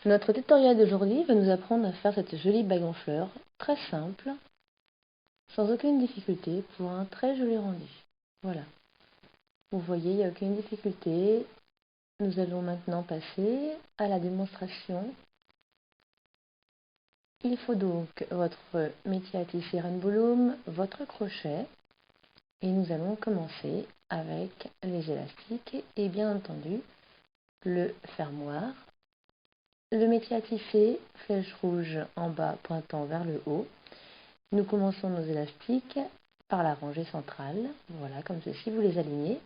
Notre tutoriel d'aujourd'hui va nous apprendre à faire cette jolie bague en fleurs, très simple, sans aucune difficulté, pour un très joli rendu. Voilà. Vous voyez, il n'y a aucune difficulté. Nous allons maintenant passer à la démonstration. Il faut donc votre métier à tisser Rainbow Loom, votre crochet, et nous allons commencer avec les élastiques et bien entendu le fermoir. Le métier à tisser, flèche rouge en bas pointant vers le haut. Nous commençons nos élastiques par la rangée centrale. Voilà, comme ceci, vous les alignez.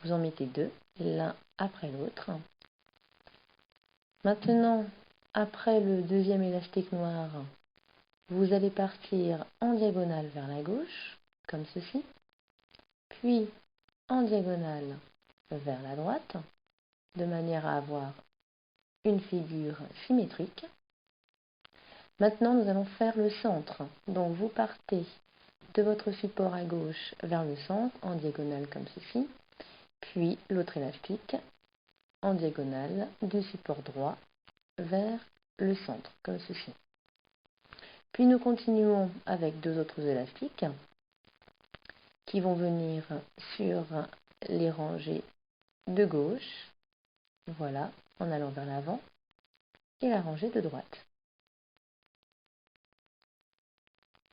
Vous en mettez deux, l'un après l'autre. Maintenant, après le deuxième élastique noir, vous allez partir en diagonale vers la gauche, comme ceci, puis en diagonale vers la droite, de manière à avoir une figure symétrique. Maintenant, nous allons faire le centre. Donc, vous partez de votre support à gauche vers le centre, en diagonale comme ceci, puis l'autre élastique en diagonale du support droit vers le centre, comme ceci. Puis nous continuons avec deux autres élastiques qui vont venir sur les rangées de gauche, voilà, en allant vers l'avant, et la rangée de droite.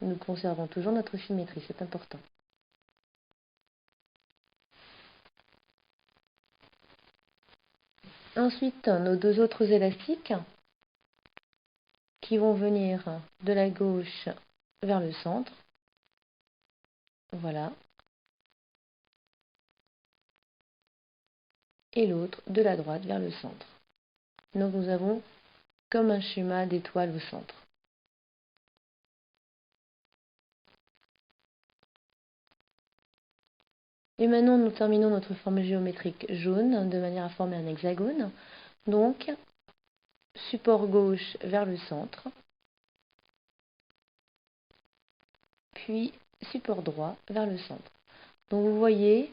Nous conservons toujours notre symétrie, c'est important. Ensuite, nos deux autres élastiques qui vont venir de la gauche vers le centre. Voilà. Et l'autre de la droite vers le centre. Donc nous avons comme un schéma d'étoile au centre. Et maintenant, nous terminons notre forme géométrique jaune de manière à former un hexagone. Donc, support gauche vers le centre, puis support droit vers le centre. Donc, vous voyez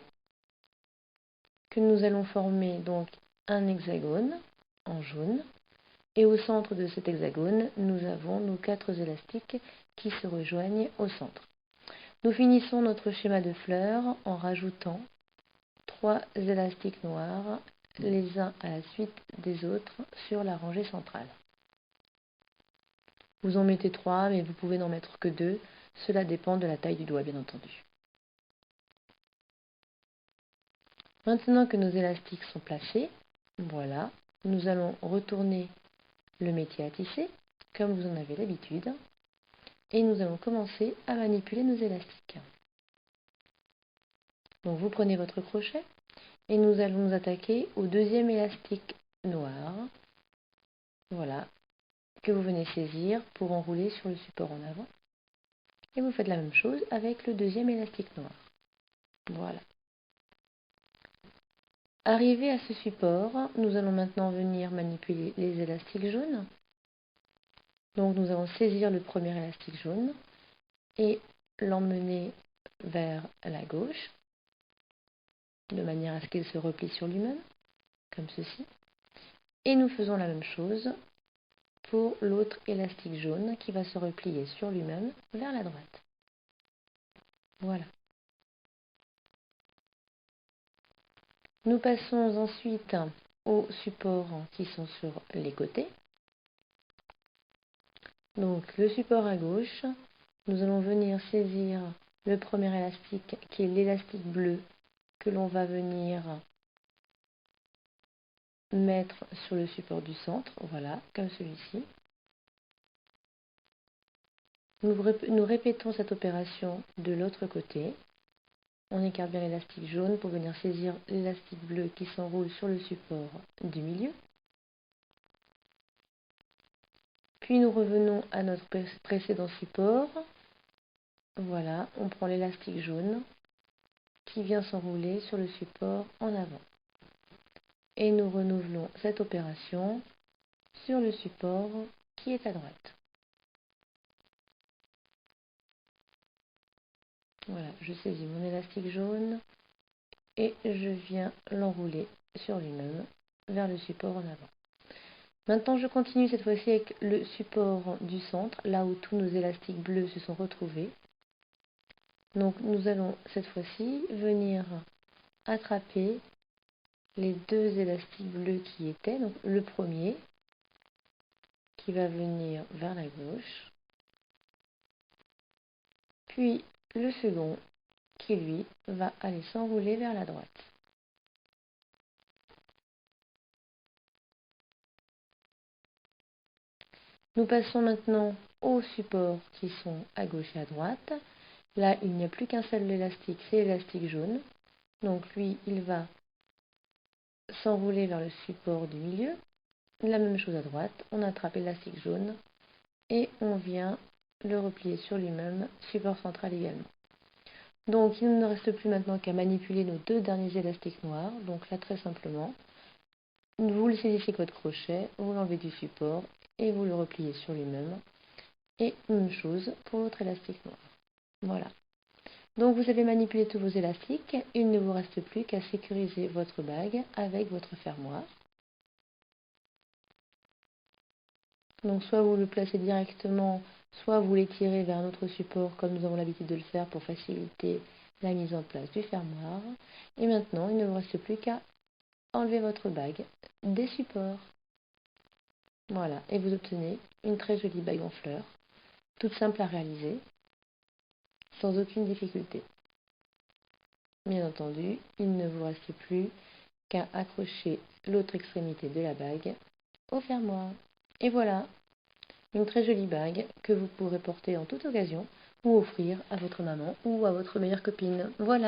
que nous allons former donc un hexagone en jaune. Et au centre de cet hexagone, nous avons nos quatre élastiques qui se rejoignent au centre. Nous finissons notre schéma de fleurs en rajoutant trois élastiques noirs, les uns à la suite des autres, sur la rangée centrale. Vous en mettez 3, mais vous pouvez n'en mettre que 2. Cela dépend de la taille du doigt, bien entendu. Maintenant que nos élastiques sont placés, voilà, nous allons retourner le métier à tisser, comme vous en avez l'habitude, et nous allons commencer à manipuler nos élastiques. Donc vous prenez votre crochet, et nous allons nous attaquer au deuxième élastique noir, voilà, que vous venez saisir pour enrouler sur le support en avant. Et vous faites la même chose avec le deuxième élastique noir. Voilà. Arrivé à ce support, nous allons maintenant venir manipuler les élastiques jaunes. Donc nous allons saisir le premier élastique jaune et l'emmener vers la gauche, de manière à ce qu'il se replie sur lui-même, comme ceci. Et nous faisons la même chose pour l'autre élastique jaune qui va se replier sur lui-même vers la droite. Voilà. Nous passons ensuite aux supports qui sont sur les côtés. Donc le support à gauche, nous allons venir saisir le premier élastique qui est l'élastique bleu que l'on va venir mettre sur le support du centre, voilà, comme celui-ci. Nous répétons cette opération de l'autre côté. On écarte bien l'élastique jaune pour venir saisir l'élastique bleu qui s'enroule sur le support du milieu. Puis nous revenons à notre précédent support. Voilà, on prend l'élastique jaune qui vient s'enrouler sur le support en avant. Et nous renouvelons cette opération sur le support qui est à droite. Voilà, je saisis mon élastique jaune et je viens l'enrouler sur lui-même vers le support en avant. Maintenant, je continue cette fois-ci avec le support du centre, là où tous nos élastiques bleus se sont retrouvés. Donc, nous allons cette fois-ci venir attraper les deux élastiques bleus qui étaient. Donc, le premier qui va venir vers la gauche, puis le second qui, lui, va aller s'enrouler vers la droite. Nous passons maintenant aux supports qui sont à gauche et à droite. Là, il n'y a plus qu'un seul élastique, c'est l'élastique jaune. Donc lui, il va s'enrouler vers le support du milieu. La même chose à droite, on attrape l'élastique jaune et on vient le replier sur lui-même, support central également. Donc il ne nous reste plus maintenant qu'à manipuler nos deux derniers élastiques noirs. Donc là, très simplement, vous le saisissez avec votre crochet, vous l'enlevez du support et vous le repliez sur lui-même. Et même chose pour l'autre élastique noir. Voilà. Donc vous avez manipulé tous vos élastiques, il ne vous reste plus qu'à sécuriser votre bague avec votre fermoir. Donc soit vous le placez directement, soit vous l'étirez vers un autre support comme nous avons l'habitude de le faire pour faciliter la mise en place du fermoir. Et maintenant, il ne vous reste plus qu'à enlever votre bague des supports. Voilà, et vous obtenez une très jolie bague en fleurs, toute simple à réaliser, sans aucune difficulté. Bien entendu, il ne vous reste plus qu'à accrocher l'autre extrémité de la bague au fermoir. Et voilà, une très jolie bague que vous pourrez porter en toute occasion ou offrir à votre maman ou à votre meilleure copine. Voilà.